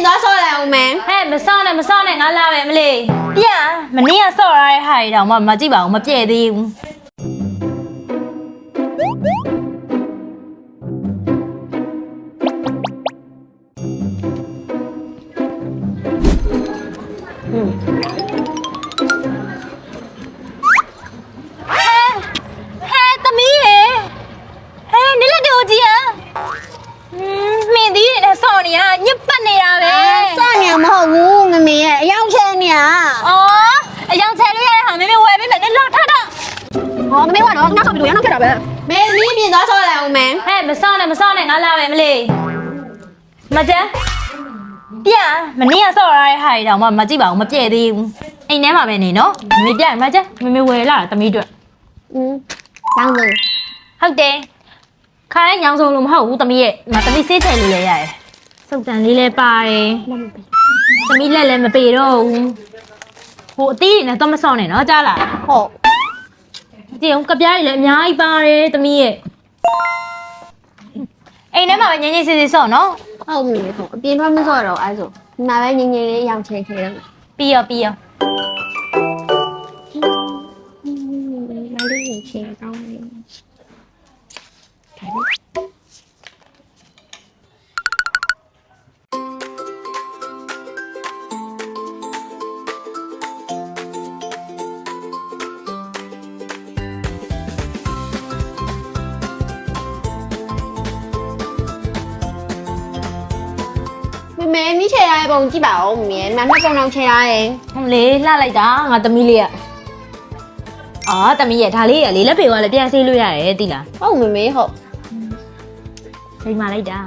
ပြင်သွားဆော့လိုက်အောင်မယ် ဟဲ့မစောင်းနဲ့ငါလာပဲမလေးပြန်မနေ့ကဆော့ရတဲ့ဟာတွေတောင်မှမကြည့်ပါဘူးမပြည့်သေးဘူးသမီးရေဟဲ့နေလက်တို့ကြီးอ่ะမင်းဒီနဲ့ဆော့နေရညစ်ပတ်နေတာပဲ ဆော့နေမဟုတ်ဘူးမမေရဲ့အယောင်ချဲနေရ အော်အယောင်ချဲလို့ရတဲ့ဟာမမေဝယ်ပေးမယ်နဲ့လောက်ထထ ဟောမမေကတော့နောက်ဆော့ပြီးတော့နောက်ဖြစ်တာပဲမေသမီးပြင်သွားဆော့လိုက်အောင်မယ် ဟဲ့မစောင်းနဲ့ငါလာပဲမလေးမကျန်းပြန်မနေ့ကဆော့ရတဲ့ဟာတွေတောင်မှမကြည့်ပါဘူးမပြည့်သေးဘူးအိမ်ထဲမှာပဲနေနော်မမေပြန်မကျန်းမမေဝယ်လာတာသမီးအတွက် တောင်းလို့ ဟုတ်တယ်ခါရဲညောင်စုံလို့မဟုတ်ဘူးသမီးရဲ့မသမီးစေးထည့်လို့လည်းရတယ်စုပ်တန်လေးလည်းပါတယ်သမီးလက်လည်းမပေတော့ဘူးဟိုအသီးတွေနဲ့တော့မဆော့နဲ့နော်ကြားလား ဟုတ် ကြည့်အောင်ကပြားတွေလည်းအများကြီးပါတယ်သမီးရဲ့အိမ်ထဲမှာပဲငင်းငင်းစေးစေးဆော့နော် ဟုတ်မမေဟုတ်အပြင်တော့မဆော့တော့အဲ့ဆိုဒီမှာပဲငင်းငင်းလေးအယောင်ချဲခဲတယ် ပြီးရော မလေးကိုချဲကောင်းတယ် မမေမိချေရတဲ့ပုံကြည့်ပါဦးမမေနာနှစ်ပုံတော့ချေရတယ် ဟုတ်လေလှလိုက်တာငါသမီးလေးอ่ะအော်သမီးရဲ့ဒါလေးရလေလက်ဖေကလည်းပြန်ဆေးလို့ရတယ်သိလား ဟုတ်မမေဟုတ် ဒိမ်မာလိုက်တာ